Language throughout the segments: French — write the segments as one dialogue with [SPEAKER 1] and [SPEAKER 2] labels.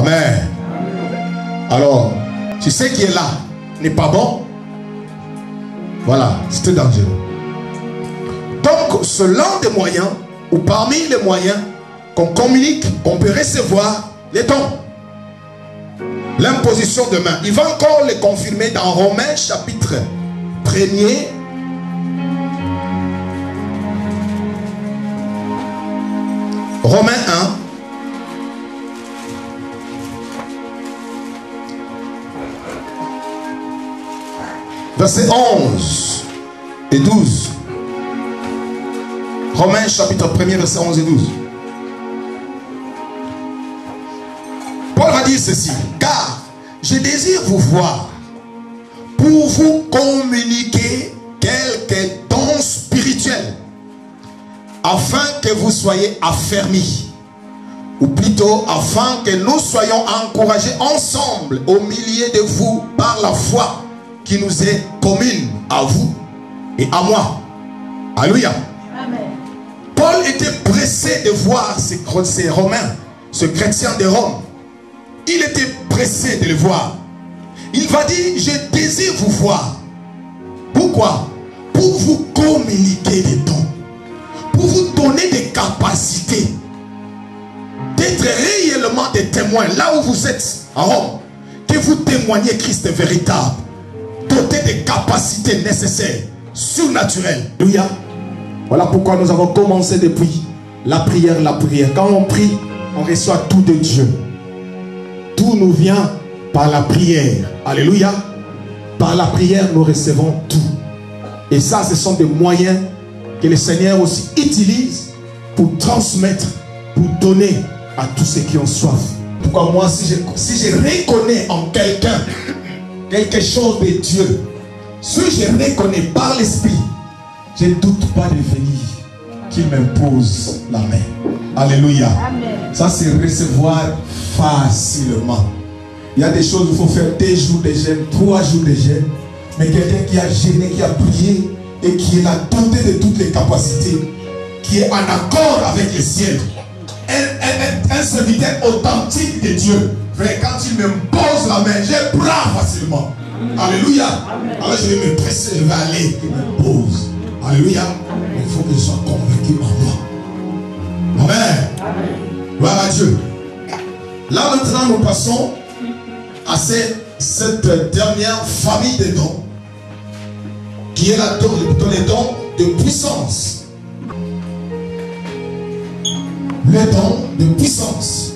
[SPEAKER 1] Amen. Alors, si ce qui est là n'est pas bon, voilà, c'est dangereux. Donc, selon des moyens, ou parmi les moyens qu'on communique, qu'on peut recevoir les dons, l'imposition de main. Il va encore le confirmer dans Romains chapitre 1er. Romains 1. Versets 11 et 12. Romains chapitre 1er, versets 11 et 12. Paul va dire ceci: car je désire vous voir pour vous communiquer quelques dons spirituels, afin que vous soyez affermis, ou plutôt afin que nous soyons encouragés ensemble au milieu de vous par la foi qui nous est commune, à vous et à moi. Alléluia. Amen. Paul était pressé de voir ces Romains, ce chrétien de Rome. Il était pressé de le voir. Il va dire: je désire vous voir. Pourquoi? Pour vous communiquer des dons, pour vous donner des capacités, d'être réellement des témoins là où vous êtes à Rome, que vous témoignez Christ véritable, doté des capacités nécessaires, surnaturelles. Alléluia. Voilà pourquoi nous avons commencé depuis la prière. Quand on prie, on reçoit tout de Dieu. Tout nous vient par la prière. Alléluia. Par la prière, nous recevons tout. Et ça, ce sont des moyens que le Seigneur aussi utilise pour transmettre, pour donner à tous ceux qui ont soif. Pourquoi moi, si je reconnais en quelqu'un quelque chose de Dieu, si je reconnais par l'Esprit, je ne doute pas de venir qu'il m'impose la main. Alléluia. Amen. Ça, c'est recevoir facilement. Il y a des choses où il faut faire 2 jours de jeûne, 3 jours de jeûne. Mais quelqu'un qui a jeûné, qui a prié et qui est la doté de toutes les capacités, qui est en accord avec le ciel, un serviteur authentique de Dieu, frère, quand il m'impose la main, je prends facilement. Alléluia. Amen. Alors je vais me presser, je vais aller, il m'impose. Alléluia. Mais il faut que je sois convaincu en moi. Amen. Amen. Gloire à Dieu. Là maintenant nous passons à cette dernière famille de dons, qui est les dons de puissance. Les dons de puissance.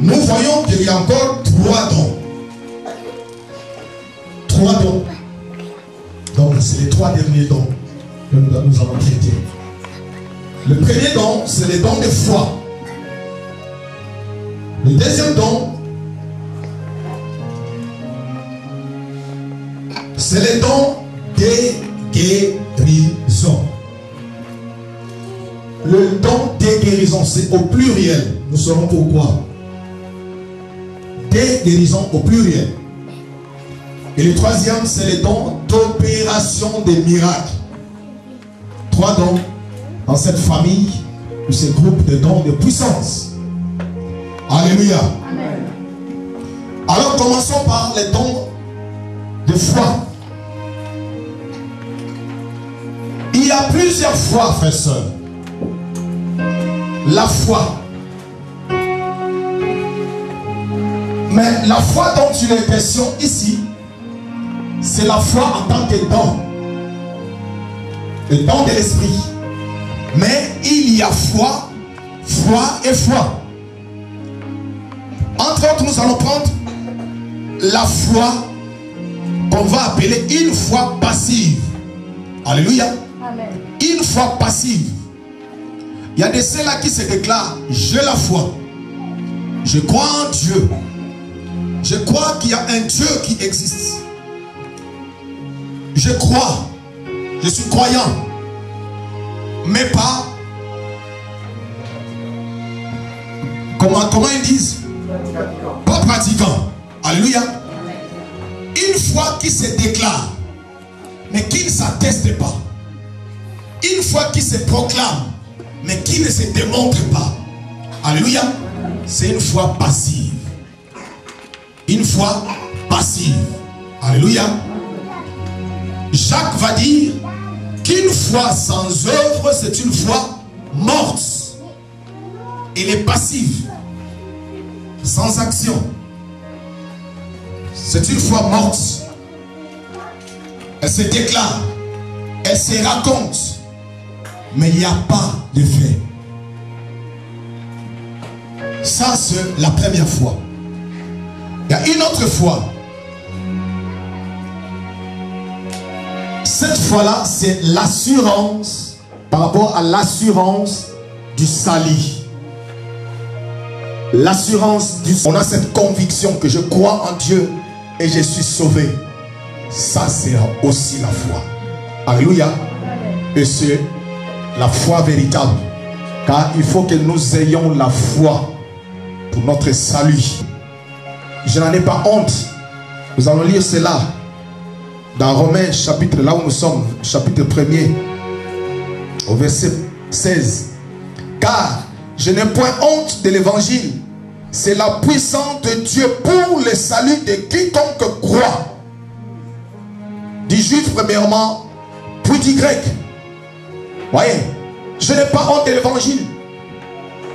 [SPEAKER 1] Nous voyons qu'il y a encore 3 dons. 3 dons. Donc c'est les 3 derniers dons que nous allons traiter. Le premier don, c'est le don de foi. Le deuxième don, c'est le don de guérison. Le don de guérison, c'est au pluriel. Nous saurons pourquoi. Des guérisons au pluriel. Et le troisième, c'est le don d'opération des miracles. 3 dons dans cette famille, ou ce groupe de dons de puissance. Alléluia. Amen. Alors commençons par les dons de foi. Il y a plusieurs foi, frères et sœurs. La foi. Mais la foi dont il est question ici, c'est la foi en tant que don. Le don de l'esprit. Mais il y a foi, foi et foi. Entre autres, nous allons prendre la foi qu'on va appeler une foi passive. Alléluia. Amen. Une foi passive. Il y a de ceux-là qui se déclarent: j'ai la foi, je crois en Dieu, je crois qu'il y a un Dieu qui existe, je crois, je suis croyant, mais pas, comment ils disent, pas pratiquant. Alléluia. Une foi qui se déclare mais qui ne s'atteste pas. une foi qui se proclame, mais qui ne se démontre pas. Alléluia. C'est une foi passive. Une foi passive. Alléluia. Jacques va dire qu'une foi sans œuvre, c'est une foi morte. Elle est passive. Sans action. C'est une foi morte. Elle se déclare. Elle se raconte. Mais il n'y a pas de fait. Ça, c'est la première foi. Il y a une autre foi. Cette foi-là, c'est l'assurance par rapport à l'assurance du salut. L'assurance du salut. On a cette conviction que je crois en Dieu et je suis sauvé. Ça, c'est aussi la foi. Alléluia. Et c'est la foi véritable. Car il faut que nous ayons la foi pour notre salut. Je n'en ai pas honte. Nous allons lire cela dans Romains chapitre, là où nous sommes, chapitre 1er, au verset 16. Car je n'ai point honte de l'évangile. C'est la puissance de Dieu pour le salut de quiconque croit. Du juif premièrement, puis du grec. Voyez, je n'ai pas honte de l'évangile.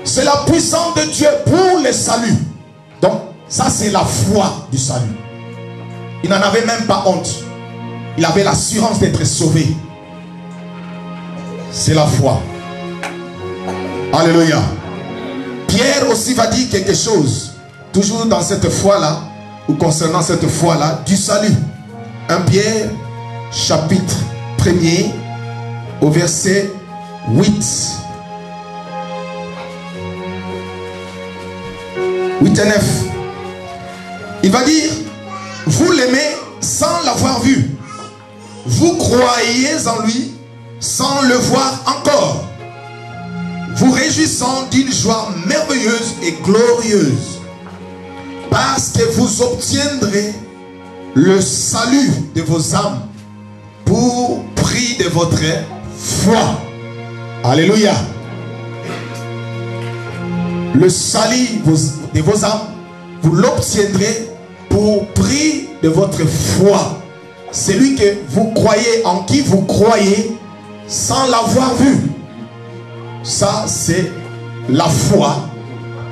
[SPEAKER 1] C'est la puissance de Dieu pour le salut. Donc, ça c'est la foi du salut. Il n'en avait même pas honte. Il avait l'assurance d'être sauvé. C'est la foi. Alléluia. Pierre aussi va dire quelque chose. Toujours dans cette foi-là, ou concernant cette foi-là, du salut. 1 Pierre, chapitre 1er, au verset 8. 8 et 9. Il va dire, vous l'aimez sans l'avoir vu. Vous croyez en lui sans le voir encore. Vous réjouissant d'une joie merveilleuse et glorieuse. Parce que vous obtiendrez le salut de vos âmes pour prix de votre foi. Alléluia. Le salut de vos âmes, vous l'obtiendrez pour prix de votre foi. Celui que vous croyez, en qui vous croyez sans l'avoir vu. Ça, c'est la foi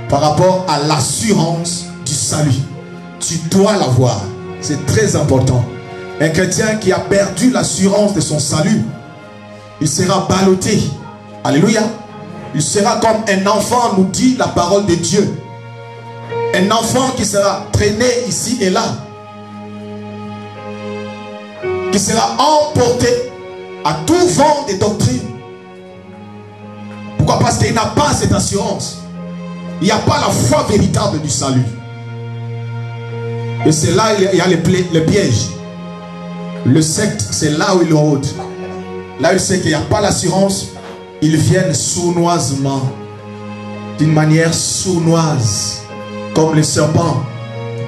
[SPEAKER 1] par rapport à l'assurance du salut. Tu dois l'avoir. C'est très important. Un chrétien qui a perdu l'assurance de son salut, il sera ballotté. Alléluia. Il sera comme un enfant, nous dit la parole de Dieu. Un enfant qui sera traîné ici et là. Qui sera emporté à tout vent des doctrines. Pourquoi? Parce qu'il n'a pas cette assurance. Il n'y a pas la foi véritable du salut. Et c'est là il y a le piège. Le secte, c'est là où il rôde. Là il sait qu'il n'y a pas l'assurance. Ils viennent sournoisement, d'une manière sournoise, comme le serpent.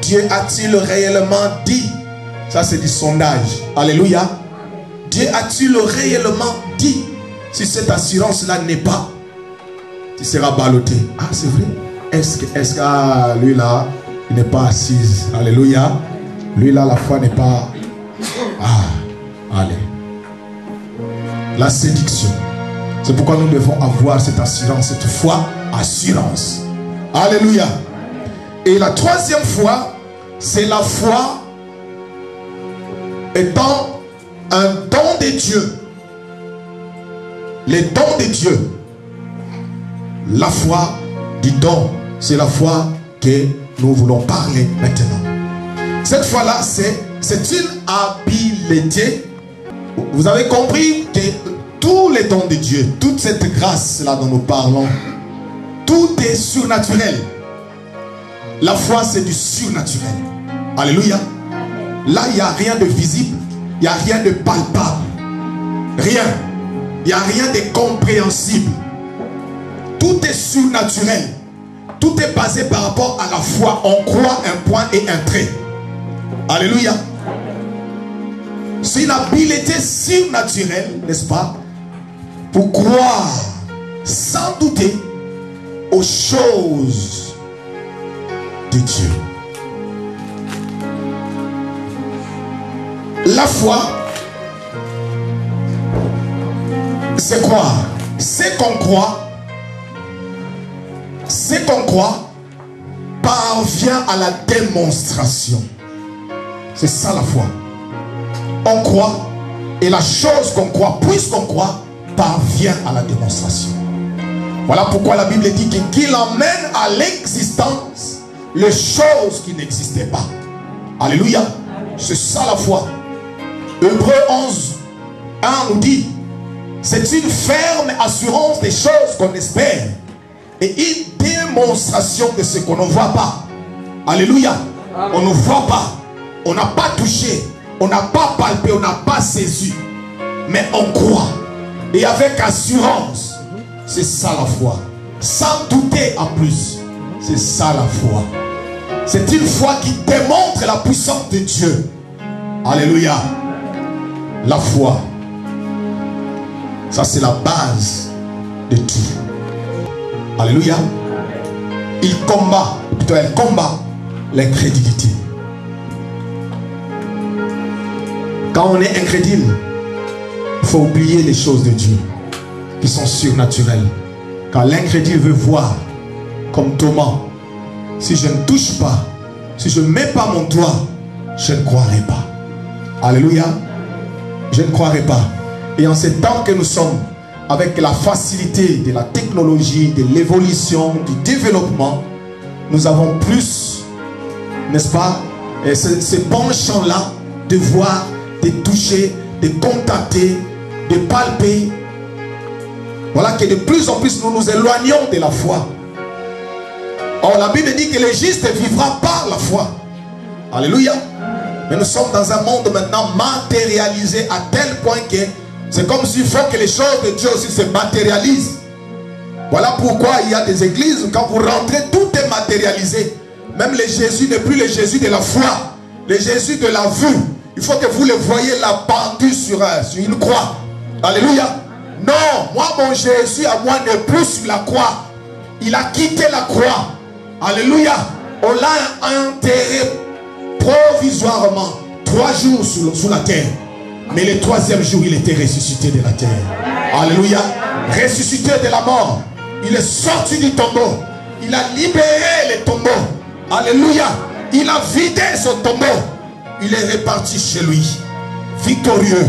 [SPEAKER 1] Dieu a-t-il réellement dit? Ça c'est du sondage. Alléluia. Dieu a-t-il réellement dit? Si cette assurance-là n'est pas, tu seras ballotté. Ah, c'est vrai. Est-ce que lui là, il n'est pas assise? Alléluia. Lui là, la foi n'est pas... Ah, allez. La séduction. C'est pourquoi nous devons avoir cette assurance, cette foi, assurance. Alléluia. Et la troisième foi, c'est la foi étant un don de Dieu. Les dons de Dieu. La foi du don, c'est la foi que nous voulons parler maintenant. Cette foi-là, c'est une habileté. Vous avez compris que tous les dons de Dieu, toute cette grâce-là dont nous parlons, tout est surnaturel. La foi, c'est du surnaturel. Alléluia. Là, il n'y a rien de visible. Il n'y a rien de palpable. Rien. Il n'y a rien de compréhensible. Tout est surnaturel. Tout est basé par rapport à la foi. On croit un point et un trait. Alléluia. C'est une habileté surnaturelle, n'est-ce pas? pour croire sans douter aux choses de Dieu. La foi, c'est croire. C'est qu'on croit, parvient à la démonstration. C'est ça la foi. On croit et la chose qu'on croit, puisqu'on croit, parvient à la démonstration. Voilà pourquoi la Bible dit qu'il emmène à l'existence les choses qui n'existaient pas. Alléluia. C'est ça la foi. Hébreux 11, 1 nous dit, c'est une ferme assurance des choses qu'on espère et une démonstration de ce qu'on ne voit pas. Alléluia. On ne voit pas, on n'a pas touché, on n'a pas palpé, on n'a pas saisi, mais on croit et avec assurance. C'est ça la foi. Sans douter en plus. C'est ça la foi. C'est une foi qui démontre la puissance de Dieu. Alléluia. La foi, ça c'est la base de tout. Alléluia. Elle combat l'incrédulité. Quand on est incrédule, il faut oublier les choses de Dieu qui sont surnaturelles. Quand l'incrédule veut voir, comme Thomas, si je ne touche pas, si je ne mets pas mon doigt, je ne croirai pas. Alléluia. Je ne croirai pas. Et en ces temps que nous sommes, avec la facilité de la technologie, de l'évolution, du développement, nous avons plus, n'est-ce pas, ce penchant-là de voir, de toucher, de contacter, de palper. Voilà que de plus en plus nous nous éloignons de la foi. Or la Bible dit que le juste vivra par la foi. Alléluia. Mais nous sommes dans un monde maintenant matérialisé à tel point que c'est comme s'il faut que les choses de Dieu aussi se matérialisent. Voilà pourquoi il y a des églises où quand vous rentrez, tout est matérialisé. Même le Jésus n'est plus le Jésus de la foi, le Jésus de la vue. Il faut que vous le voyez là pendu sur une croix. Alléluia. Non, moi mon Jésus à moi n'est plus sur la croix. Il a quitté la croix. Alléluia. On l'a enterré provisoirement 3 jours sous la terre. Mais le 3e jour, il était ressuscité de la terre. Alléluia. Ressuscité de la mort. Il est sorti du tombeau. Il a libéré les tombeaux. Alléluia. Il a vidé son tombeau. Il est reparti chez lui. Victorieux.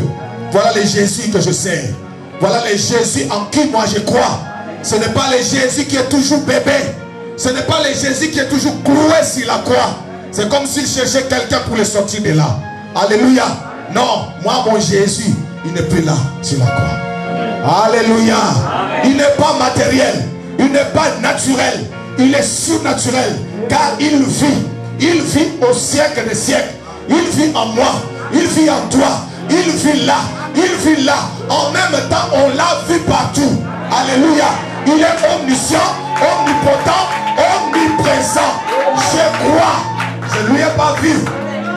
[SPEAKER 1] Voilà le Jésus que je sers. Voilà le Jésus en qui moi je crois. Ce n'est pas le Jésus qui est toujours bébé. Ce n'est pas le Jésus qui est toujours cloué sur la croix. C'est comme s'il cherchait quelqu'un pour le sortir de là. Alléluia. Non, moi mon Jésus, il n'est plus là sur la croix. Alléluia. Il n'est pas matériel. Il n'est pas naturel. Il est surnaturel. Car il vit. Il vit au siècle des siècles. Il vit en moi. Il vit en toi. Il vit là. Il vit là. En même temps, on l'a vu partout. Alléluia. Il est omniscient, omnipotent, omniprésent. Je crois. Je ne lui ai pas vu,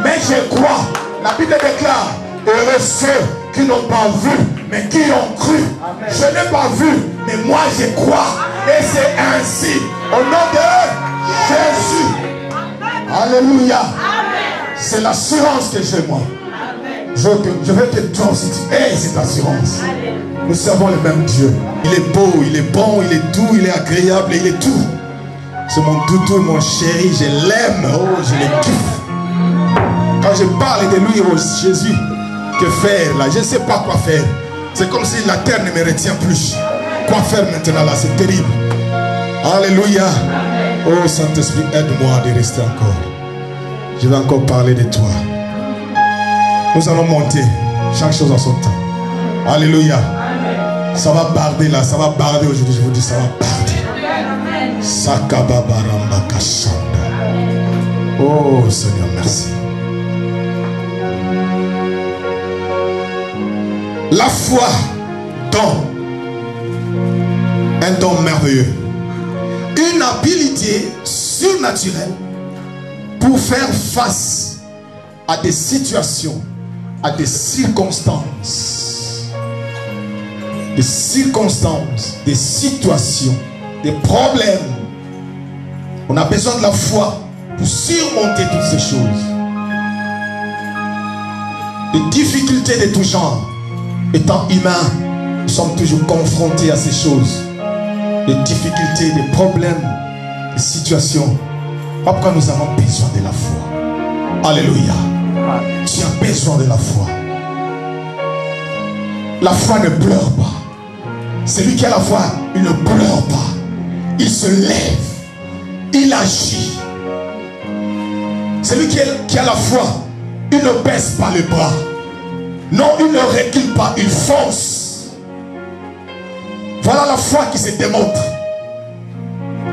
[SPEAKER 1] mais je crois. La Bible déclare, heureux ceux qui n'ont pas vu, mais qui ont cru. Je n'ai pas vu, mais moi je crois. Et c'est ainsi, au nom de Jésus. Alléluia. C'est l'assurance que j'ai moi. Je veux que toi aussi tu aies cette assurance. Nous servons le même Dieu. Il est beau, il est bon, il est doux, il est agréable, il est tout. C'est mon toutou, mon chéri, je l'aime, oh, je le kiffe. Quand je parle de lui, oh Jésus, que faire là? Je ne sais pas quoi faire. C'est comme si la terre ne me retient plus. Quoi faire maintenant là? C'est terrible. Alléluia. Oh Saint-Esprit, aide-moi de rester encore. Je vais encore parler de toi. Nous allons monter. Chaque chose en son temps. Alléluia. Ça va barder là, ça va barder aujourd'hui. Je vous dis, ça va barder. Sakababaramba Kashanda. Oh Seigneur, merci. La foi, don. Un don merveilleux. Une habilité surnaturelle pour faire face à des situations, à des circonstances. des circonstances, des situations, des problèmes. On a besoin de la foi pour surmonter toutes ces choses. Des difficultés de tout genre. Étant humains, nous sommes toujours confrontés à ces choses. Des difficultés, des problèmes, des situations. Pourquoi nous avons besoin de la foi? Alléluia. Tu as besoin de la foi. La foi ne pleure pas. Celui qui a la foi, il ne pleure pas. Il se lève. Il agit. Celui qui a la foi, il ne baisse pas les bras. Non, il ne recule pas, il fonce. Voilà la foi qui se démontre.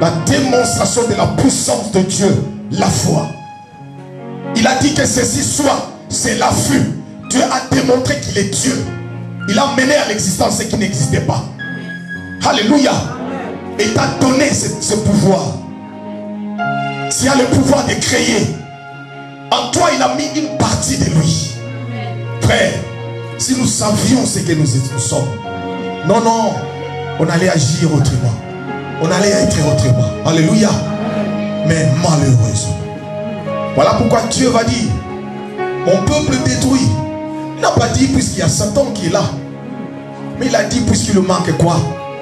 [SPEAKER 1] La démonstration de la puissance de Dieu, la foi. Il a dit que ceci soit, c'est l'affût. Dieu a démontré qu'il est Dieu. Il a mené à l'existence ce qui n'existait pas. Alléluia. Et il t'a donné ce pouvoir. Tu as le pouvoir de créer. En toi, il a mis une partie de lui. Frère, si nous savions ce que nous sommes, non, on allait agir autrement. On allait être autrement. Alléluia. Mais malheureusement. Voilà pourquoi Dieu va dire, mon peuple détruit. Il n'a pas dit puisqu'il y a Satan qui est là. Mais il a dit puisqu'il lui manque quoi?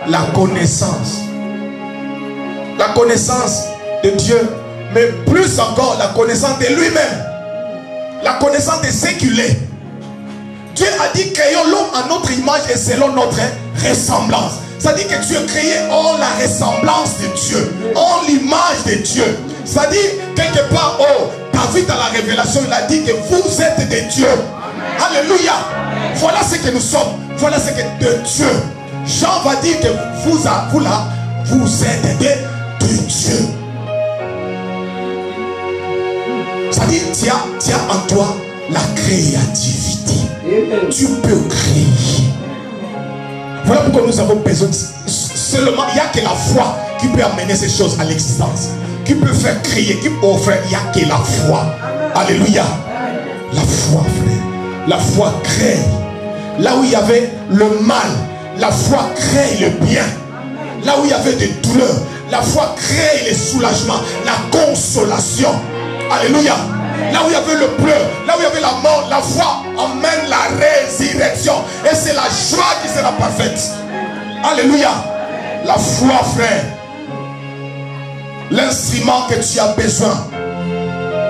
[SPEAKER 1] La connaissance. La connaissance de Dieu. Mais plus encore la connaissance de lui-même. La connaissance de ce qu'il est. Dieu a dit créons l'homme à notre image et selon notre ressemblance. Ça dit que Dieu créé en la ressemblance de Dieu, en l'image de Dieu. Ça dit quelque part, oh, David dans la révélation, il a dit que vous êtes des dieux. Alléluia. Voilà ce que nous sommes. Voilà ce que de Dieu. Jean va dire que vous là, vous êtes de Dieu. Ça dit, tu as en toi la créativité. Tu peux créer. Voilà pourquoi nous avons besoin. Seulement, il n'y a que la foi qui peut amener ces choses à l'existence. Qui peut faire créer, qui peut offrir. Il n'y a que la foi. Alléluia. La foi, frère. La foi crée. Là où il y avait le mal, la foi crée le bien. Là où il y avait des douleurs, la foi crée le soulagement, la consolation. Alléluia. Là où il y avait le pleur, là où il y avait la mort, la foi emmène la résurrection. Et c'est la joie qui sera parfaite. Alléluia. La foi, frère. L'instrument que tu as besoin,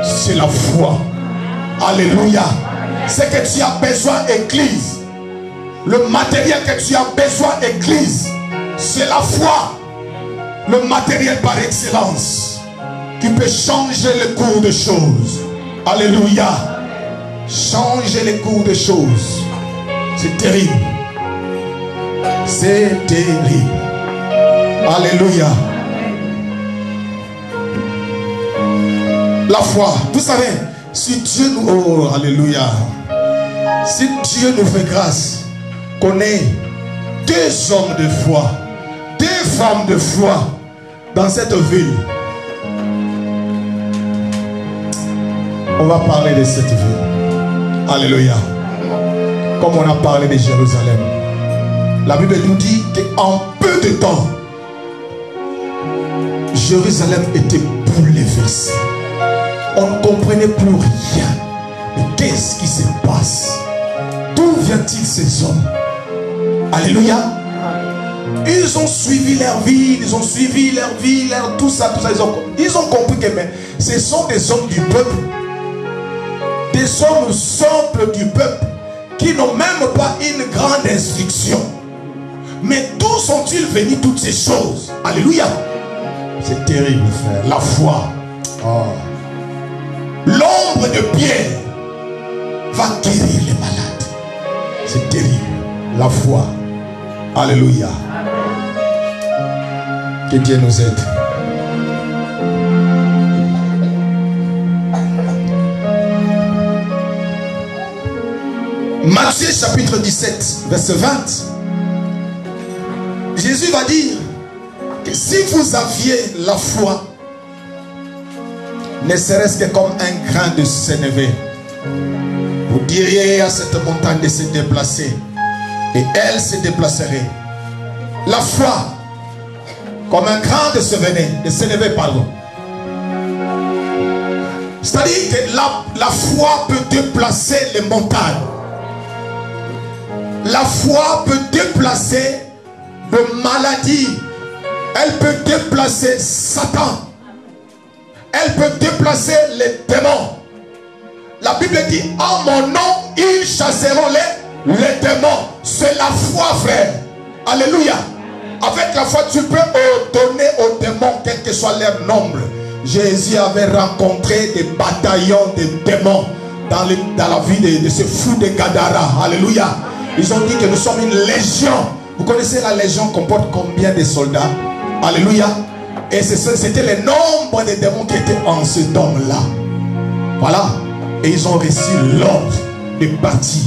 [SPEAKER 1] c'est la foi. Alléluia. Ce que tu as besoin, église. Le matériel que tu as besoin, église, c'est la foi. Le matériel par excellence qui peut changer le cours des choses. Alléluia. Changer les cours des choses. C'est terrible. C'est terrible. Alléluia. La foi. Vous savez, si Dieu nous... Oh, alléluia. Si Dieu nous fait grâce, qu'on ait deux hommes de foi, deux femmes de foi dans cette ville. On va parler de cette ville. Alléluia. Comme on a parlé de Jérusalem. La Bible nous dit qu'en peu de temps, Jérusalem était bouleversée. On ne comprenait plus rien. Mais qu'est-ce qui se passe? D'où viennent-ils ces hommes? Alléluia. Ils ont suivi leur vie, ils ont suivi leur vie, tout ça. Ils ont compris que mais, ce sont des hommes du peuple. Des hommes simples du peuple qui n'ont même pas une grande instruction. Mais d'où sont-ils venus toutes ces choses? Alléluia. C'est terrible, frère. La foi. Oh. L'ombre de Pierre va guérir les malades. C'est terrible. La foi. Alléluia. Que Dieu nous aide. Matthieu chapitre 17, verset 20. Jésus va dire que si vous aviez la foi, ne serait-ce que comme un grain de sénévé, vous diriez à cette montagne de se déplacer et elle se déplacerait. La foi, comme un grand de s'élever, pardon. C'est-à-dire que la foi peut déplacer les montagnes. La foi peut déplacer les maladies. Elle peut déplacer Satan. Elle peut déplacer les démons. La Bible dit, en mon nom, ils chasseront les démons. C'est la foi, frère. Alléluia. Avec la foi, tu peux ordonner aux démons, quel que soit leur nombre. Jésus avait rencontré des bataillons de démons dans la vie de ce fou de Gadara. Alléluia. Ils ont dit que nous sommes une légion. Vous connaissez la légion comporte combien de soldats? Alléluia. Et c'était le nombre de démons qui étaient en cet homme-là. Voilà. Et ils ont reçu l'ordre de partir.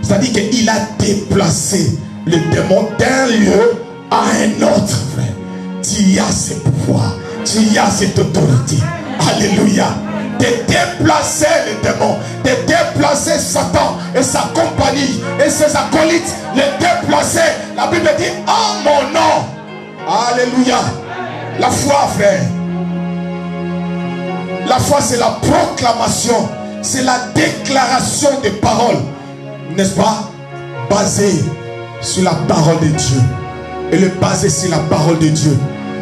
[SPEAKER 1] C'est-à-dire qu'il a déplacé le démon d'un lieu à un autre, frère. Tu as ce pouvoir. Tu as cette autorité. Alléluia. De déplacer les démons, de déplacer Satan et sa compagnie et ses acolytes, les déplacer. La Bible dit en mon nom. Alléluia. La foi, frère. La foi, c'est la proclamation, c'est la déclaration des paroles, n'est-ce pas? Basée sur la parole de Dieu. Et le baser sur la parole de Dieu.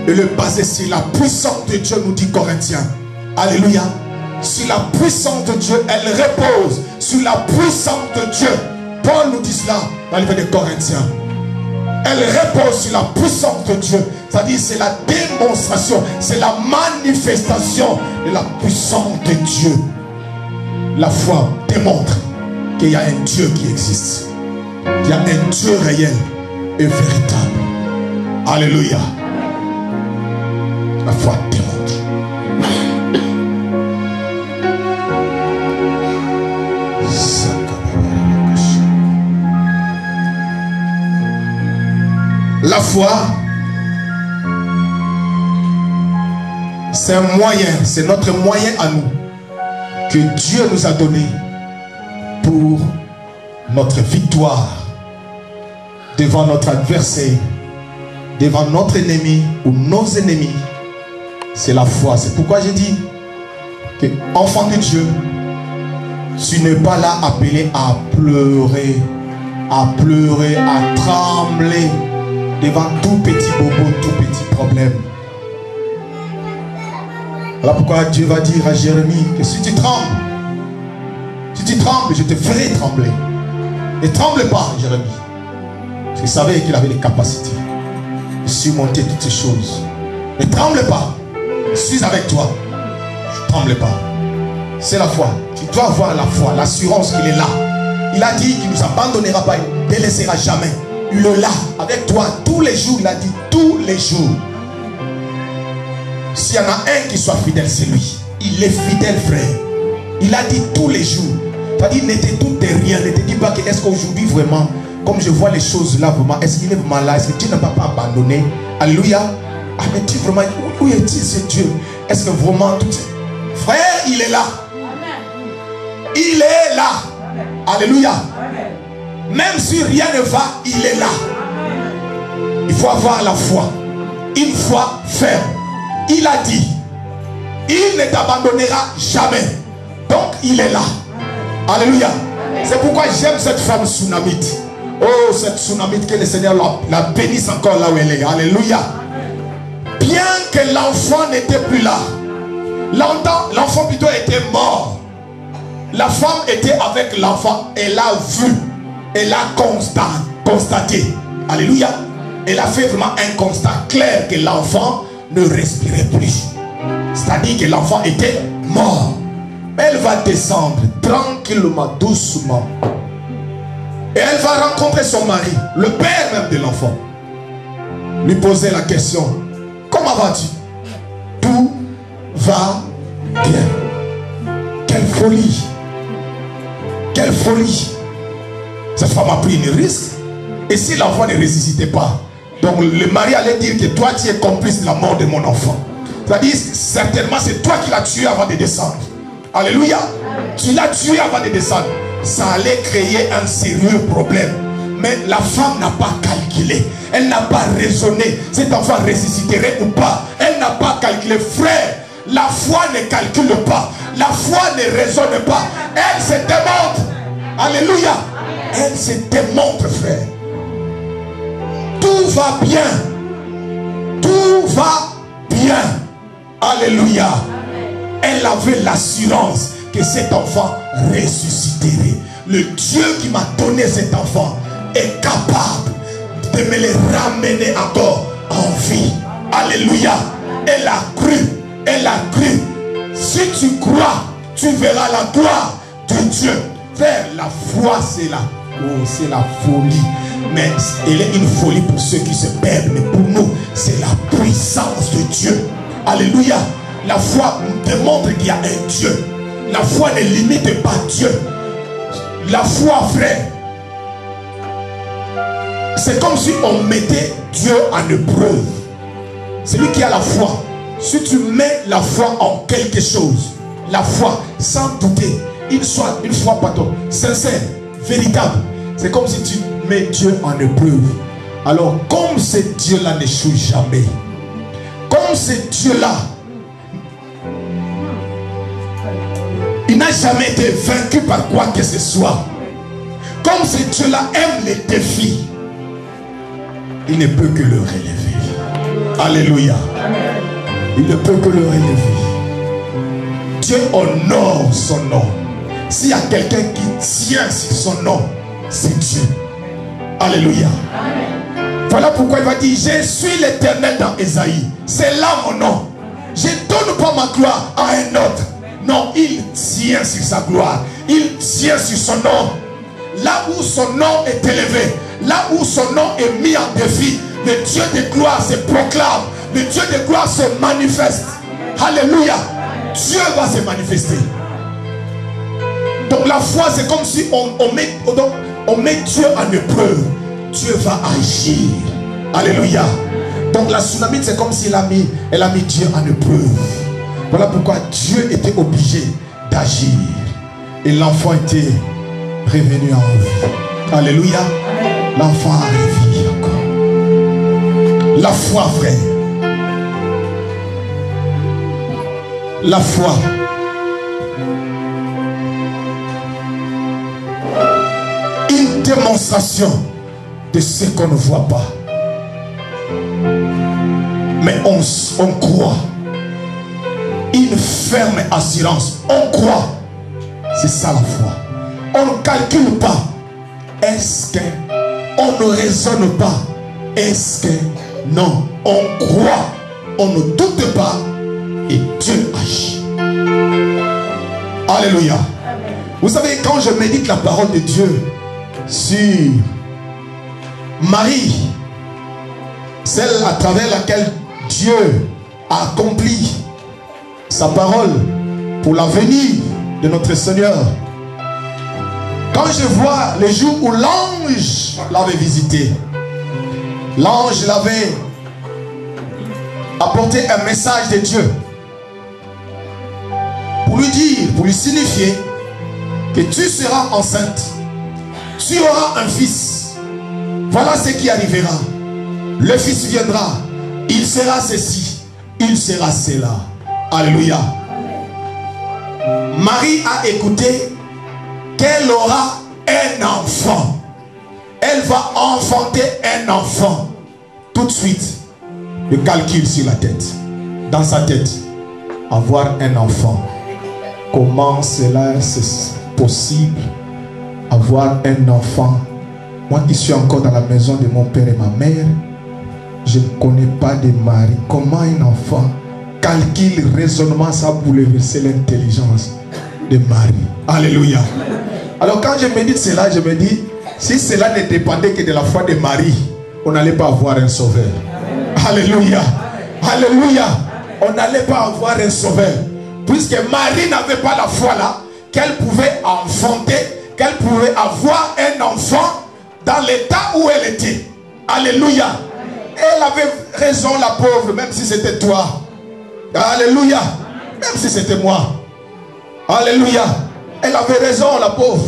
[SPEAKER 1] Et le baser sur la puissance de Dieu, nous dit Corinthiens. Alléluia. Sur la puissance de Dieu, elle repose sur la puissance de Dieu. Paul nous dit cela dans le livre de Corinthiens. Elle repose sur la puissance de Dieu. C'est-à-dire c'est la démonstration, c'est la manifestation de la puissance de Dieu. La foi démontre qu'il y a un Dieu qui existe. Qu'il y a un Dieu réel et véritable. Alléluia. La foi démontre. La foi, c'est un moyen, c'est notre moyen à nous que Dieu nous a donné pour notre victoire devant notre adversaire, devant notre ennemi ou nos ennemis. C'est la foi. C'est pourquoi j'ai dit que, enfant de Dieu, tu n'es pas là appelé à pleurer, à trembler devant tout petit bobo, tout petit problème. Voilà pourquoi Dieu va dire à Jérémie que si tu trembles, je te ferai trembler. Ne tremble pas, Jérémie. Parce qu'il savait qu'il avait les capacités de surmonter toutes ces choses. Ne tremble pas. Je suis avec toi. Je ne tremble pas. C'est la foi. Tu dois avoir la foi, l'assurance qu'il est là. Il a dit qu'il ne nous abandonnera pas, il ne délaissera jamais. Il est là avec toi tous les jours. Il a dit tous les jours. S'il y en a un qui soit fidèle, c'est lui. Il est fidèle, frère. Il a dit tous les jours. C'est-à-dire, ne te doute de rien. Ne te dis pas que est-ce qu'aujourd'hui vraiment, comme je vois les choses là, vraiment, est-ce qu'il est vraiment là? Est-ce que Dieu n'a pas abandonné? Alléluia. Ah, mais Dieu vraiment, où est-il ce Dieu? Est-ce que vraiment tout ça? Frère, il est là. Il est là. Alléluia. Même si rien ne va, il est là. Il faut avoir la foi. Une foi ferme. Il a dit, il ne t'abandonnera jamais. Donc il est là. Alléluia. C'est pourquoi j'aime cette femme Tsunamite. Oh, cette Tsunamite, que le Seigneur la bénisse encore là où elle est. Alléluia. Bien que l'enfant n'était plus là, l'enfant plutôt était mort. La femme était avec l'enfant. Elle a vu. Elle a constaté. Alléluia. Elle a fait vraiment un constat clair que l'enfant ne respirait plus. C'est-à-dire que l'enfant était mort. Elle va descendre tranquillement, doucement. Et elle va rencontrer son mari, le père même de l'enfant. Lui poser la question: comment vas-tu? Tout va bien. Quelle folie! Quelle folie! Cette femme a pris une risque. Et si l'enfant ne ressuscitait pas, donc le mari allait dire que toi tu es complice de la mort de mon enfant. C'est-à-dire certainement c'est toi qui l'as tué avant de descendre. Alléluia. Tu l'as tué avant de descendre. Ça allait créer un sérieux problème. Mais la femme n'a pas calculé. Elle n'a pas raisonné. Cet enfant ressusciterait ou pas. Elle n'a pas calculé. Frère, la foi ne calcule pas. La foi ne raisonne pas. Elle se démontre. Alléluia. Elle se démontre, frère. Tout va bien. Tout va bien. Alléluia. Elle avait l'assurance que cet enfant ressusciterait. Le Dieu qui m'a donné cet enfant est capable de me le ramener encore en vie. Alléluia. Elle a cru. Elle a cru. Si tu crois, tu verras la gloire de Dieu. Frère, la foi, c'est la folie. Mais elle est une folie pour ceux qui se perdent. Mais pour nous, c'est la puissance de Dieu. Alléluia. La foi démontre qu'il y a un Dieu. La foi ne limite pas Dieu. La foi, frère, c'est comme si on mettait Dieu en épreuve. Celui qui a la foi, si tu mets la foi en quelque chose, la foi, sans douter, une foi pardon, sincère, véritable, c'est comme si tu mets Dieu en épreuve. Alors, comme ce Dieu-là n'échoue jamais, comme ce Dieu-là, il n'a jamais été vaincu par quoi que ce soit. Comme ce Dieu-là aime les défis, il ne peut que le relever. Alléluia. Il ne peut que le relever. Dieu honore son nom. S'il y a quelqu'un qui tient sur son nom, c'est Dieu. Alléluia. Voilà pourquoi il va dire, je suis l'Éternel dans Ésaïe. C'est là mon nom. Je ne donne pas ma gloire à un autre. Non, il tient sur sa gloire. Il tient sur son nom. Là où son nom est élevé, là où son nom est mis en défi, le Dieu de gloire se proclame. Le Dieu de gloire se manifeste. Alléluia. Dieu va se manifester. Donc la foi, c'est comme si on met Dieu en épreuve. Dieu va agir. Alléluia. Donc la tsunami, c'est comme si elle a mis Dieu en épreuve. Voilà pourquoi Dieu était obligé d'agir. Et l'enfant était revenu en vie. Alléluia. L'enfant a revécu encore. La foi, frère. La foi. Une démonstration de ce qu'on ne voit pas. Mais on croit. Une ferme assurance. On croit. C'est ça la foi. On ne calcule pas. Est-ce que on ne raisonne pas? Est-ce que non? On croit. On ne doute pas. Et Dieu agit. Alléluia. Vous savez, quand je médite la parole de Dieu sur Marie, celle à travers laquelle Dieu a accompli sa parole pour l'avenir de notre Seigneur. Quand je vois les jours où l'ange l'avait visité, l'ange l'avait apporté un message de Dieu pour lui dire, pour lui signifier que tu seras enceinte, tu auras un fils. Voilà ce qui arrivera. Le fils viendra, il sera ceci, il sera cela. Alléluia. Marie a écouté qu'elle aura un enfant. Elle va enfanter un enfant. Tout de suite, le calcul sur la tête. Dans sa tête, avoir un enfant. Comment cela est possible? Avoir un enfant. Moi qui suis encore dans la maison de mon père et ma mère, je ne connais pas de mari. Comment un enfant? Calcul, raisonnement, ça a bouleversé l'intelligence de Marie. Alléluia. Alors quand je médite cela, je me dis, si cela ne dépendait que de la foi de Marie, on n'allait pas avoir un sauveur. Alléluia. Alléluia. On n'allait pas avoir un sauveur. Puisque Marie n'avait pas la foi là, qu'elle pouvait enfanter, qu'elle pouvait avoir un enfant dans l'état où elle était. Alléluia. Elle avait raison, la pauvre, même si c'était toi. Alléluia. Même si c'était moi. Alléluia. Elle avait raison, la pauvre.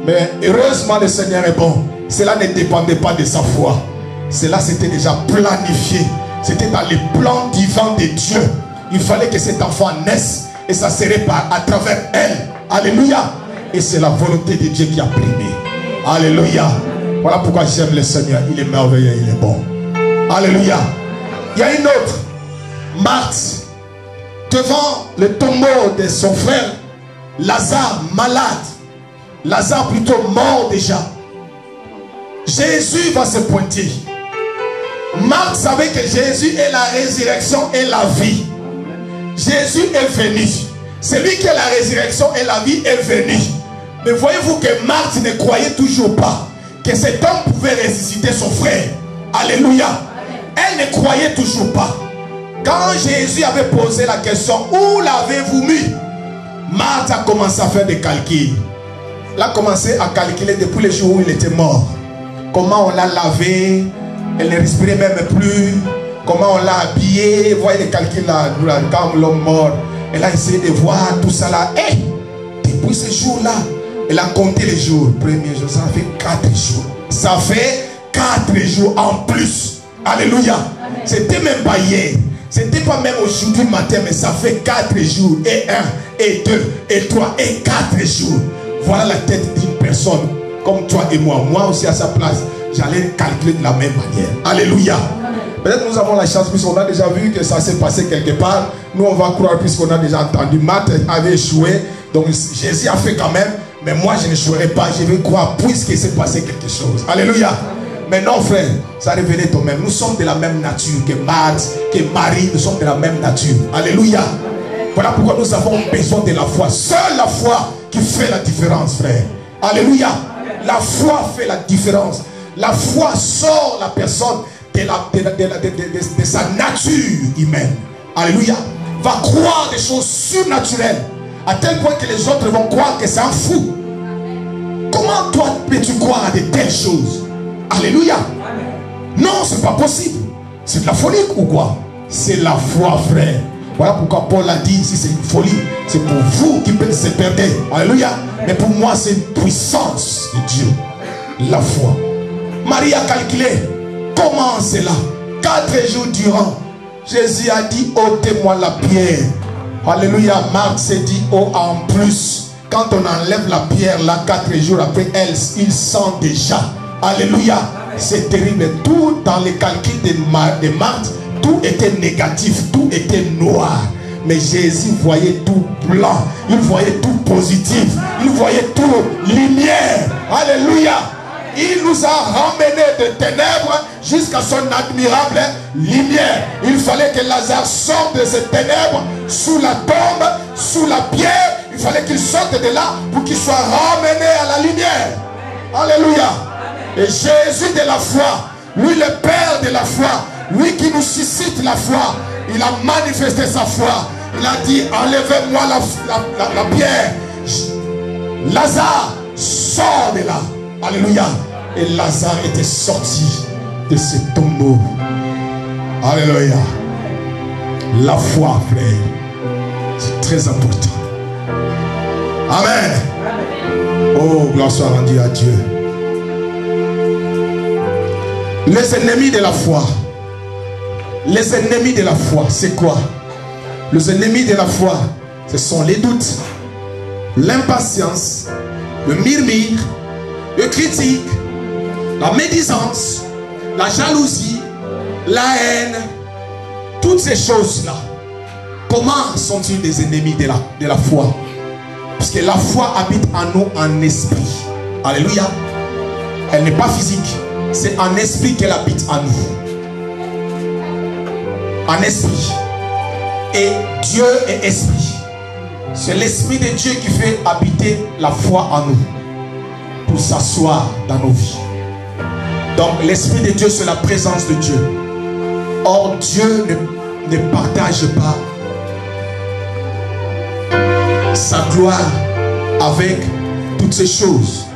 [SPEAKER 1] Mais heureusement, le Seigneur est bon. Cela ne dépendait pas de sa foi. Cela c'était déjà planifié. C'était dans les plans divins de Dieu. Il fallait que cet enfant naisse. Et ça serait à travers elle. Alléluia. Et c'est la volonté de Dieu qui a primé. Alléluia. Voilà pourquoi j'aime le Seigneur. Il est merveilleux, il est bon. Alléluia. Il y a une autre. Marthe, devant le tombeau de son frère Lazare, malade. Lazare plutôt mort déjà. Jésus va se pointer. Marthe savait que Jésus est la résurrection et la vie. Jésus est venu. Celui qui est la résurrection et la vie est venu. Mais voyez-vous que Marthe ne croyait toujours pas que cet homme pouvait ressusciter son frère. Alléluia. Elle ne croyait toujours pas. Quand Jésus avait posé la question, où l'avez-vous mis? Marthe a commencé à faire des calculs. Elle a commencé à calculer depuis le jour où il était mort. Comment on l'a lavé? Elle ne respirait même plus. Comment on l'a habillé? Vous voyez les calculs là, quand l'homme mort. Elle a essayé de voir tout ça là. Et depuis ce jour-là, elle a compté les jours. Premier jour, ça fait 4 jours. Ça fait 4 jours en plus. Alléluia. C'était même pas hier. C'était pas même aujourd'hui matin, mais ça fait 4 jours. Et 1, et 2, et 3, et 4 jours. Voilà la tête d'une personne comme toi et moi. Moi aussi à sa place, j'allais calculer de la même manière. Alléluia. Peut-être nous avons la chance, puisqu'on a déjà vu que ça s'est passé quelque part. Nous on va croire, puisqu'on a déjà entendu. Marthe avait échoué. Donc Jésus a fait quand même. Mais moi je n'échouerai pas. Je vais croire puisqu'il s'est passé quelque chose. Alléluia. Mais non frère, ça revenait au même. Nous sommes de la même nature que Marthe, que Marie. Nous sommes de la même nature. Alléluia. Voilà pourquoi nous avons besoin de la foi. Seule la foi qui fait la différence, frère. Alléluia. La foi fait la différence. La foi sort la personne de sa nature humaine. Alléluia. Va croire des choses surnaturelles. À tel point que les autres vont croire que c'est un fou. Comment toi peux-tu croire à de telles choses? Alléluia. Non, c'est pas possible. C'est de la folie ou quoi? C'est la foi, frère. Voilà pourquoi Paul a dit, si c'est une folie, c'est pour vous qui peut se perdre. Alléluia. Mais pour moi, c'est une puissance de Dieu. La foi. Marie a calculé. Comment c'est là? 4 jours durant, Jésus a dit, ôtez-moi la pierre. Alléluia. Marc s'est dit, oh, en plus. Quand on enlève la pierre là, 4 jours après, il sent déjà. Alléluia. C'est terrible. Tout dans les calculs de Marthe, tout était négatif, tout était noir. Mais Jésus voyait tout blanc. Il voyait tout positif. Il voyait tout lumière. Alléluia. Il nous a ramenés de ténèbres jusqu'à son admirable lumière. Il fallait que Lazare sorte de ces ténèbres, sous la tombe, sous la pierre. Il fallait qu'il sorte de là pour qu'il soit ramené à la lumière. Alléluia. Et Jésus de la foi, lui le Père de la foi, lui qui nous suscite la foi, il a manifesté sa foi. Il a dit, enlevez-moi la pierre. Lazare, sort de là. Alléluia. Et Lazare était sorti de ce tombeau. Alléluia. La foi, frère, c'est très important. Amen. Oh, gloire soit rendue à Dieu. Les ennemis de la foi. Les ennemis de la foi, c'est quoi? Les ennemis de la foi, ce sont les doutes, l'impatience, le murmure, le critique, la médisance, la jalousie, la haine, toutes ces choses-là. Comment sont-ils des ennemis de la foi? Parce que la foi habite en nous en esprit. Alléluia. Elle n'est pas physique. C'est en esprit qu'elle habite en nous. En esprit. Et Dieu est esprit. C'est l'esprit de Dieu qui fait habiter la foi en nous, pour s'asseoir dans nos vies. Donc l'esprit de Dieu, c'est la présence de Dieu. Or Dieu ne partage pas sa gloire avec toutes ces choses.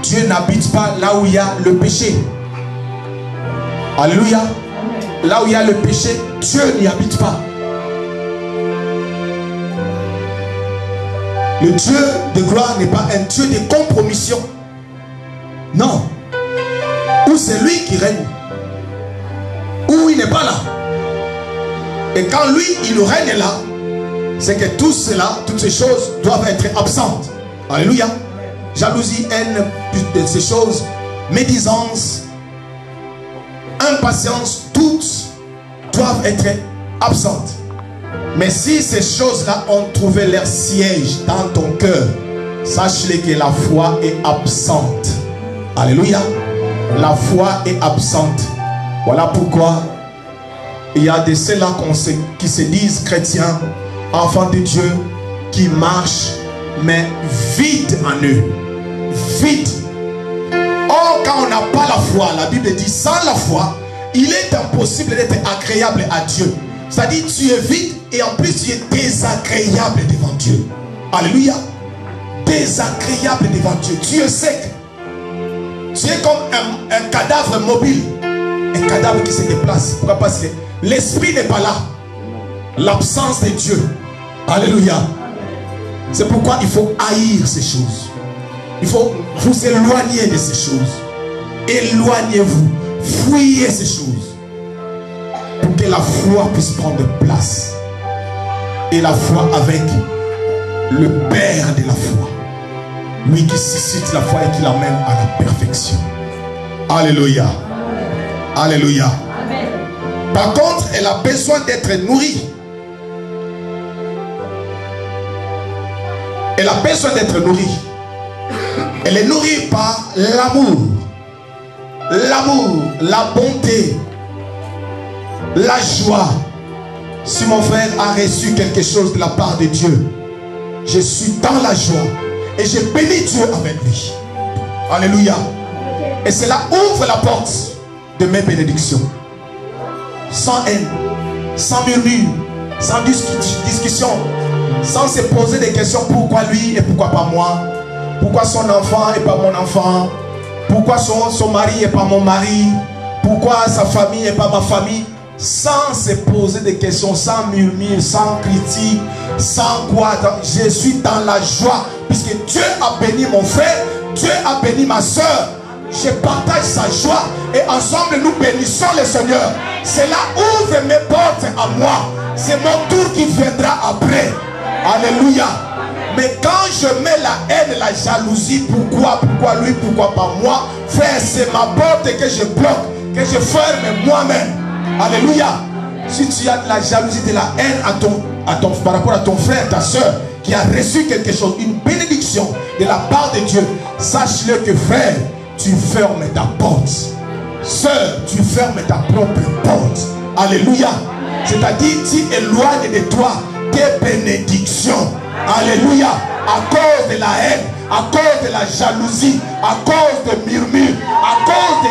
[SPEAKER 1] Dieu n'habite pas là où il y a le péché. Alléluia. Là où il y a le péché, Dieu n'y habite pas. Le Dieu de gloire n'est pas un Dieu de compromission. Non. c'est lui qui règne. Ou il n'est pas là. Et quand lui, il règne là, c'est que tout cela, toutes ces choses doivent être absentes. Alléluia. Jalousie, haine, de ces choses, médisance, impatience, toutes doivent être absentes. Mais si ces choses-là ont trouvé leur siège dans ton cœur, sache-le que la foi est absente. Alléluia. La foi est absente. Voilà pourquoi il y a de ceux-là qui se disent chrétiens, enfants de Dieu, qui marchent, mais vides en eux. Vide. Or, quand on n'a pas la foi, la Bible dit, sans la foi, il est impossible d'être agréable à Dieu. C'est-à-dire, tu es vide et en plus tu es désagréable devant Dieu. Alléluia. Désagréable devant Dieu. Tu es sec. Tu es comme un cadavre mobile. Un cadavre qui se déplace. Pourquoi? Parce que l'esprit n'est pas là. L'absence de Dieu. Alléluia. C'est pourquoi il faut haïr ces choses. Il faut vous éloigner de ces choses. Éloignez-vous. Fuyez ces choses. Pour que la foi puisse prendre place. Et la foi avec le Père de la foi. Lui qui suscite la foi et qui l'amène à la perfection. Alléluia. Alléluia. Amen. Par contre, elle a besoin d'être nourrie. Elle a besoin d'être nourrie. Elle est nourrie par l'amour. L'amour, la bonté, la joie. Si mon frère a reçu quelque chose de la part de Dieu, je suis dans la joie et je bénis Dieu avec lui. Alléluia. Et cela ouvre la porte de mes bénédictions. Sans haine, sans murmure, sans discussion, sans se poser des questions. Pourquoi lui et pourquoi pas moi? Pourquoi son enfant et pas mon enfant? Pourquoi son mari et pas mon mari? Pourquoi sa famille et pas ma famille? Sans se poser des questions, sans murmure, sans critique, sans quoi. Je suis dans la joie puisque Dieu a béni mon frère, Dieu a béni ma soeur. Je partage sa joie et ensemble nous bénissons le Seigneur. Cela ouvre mes portes à moi. C'est mon tour qui viendra après. Alléluia. Mais quand je mets la haine, la jalousie, pourquoi lui, pourquoi pas moi, frère, c'est ma porte que je bloque, que je ferme moi-même. Alléluia. Si tu as de la jalousie, de la haine par rapport à ton frère, ta soeur, qui a reçu quelque chose, une bénédiction de la part de Dieu, sache-le que frère, tu fermes ta porte. Sœur, tu fermes ta propre porte. Alléluia. C'est-à-dire, tu éloignes de toi tes bénédictions. Alléluia. À cause de la haine, à cause de la jalousie, à cause de murmures, à cause de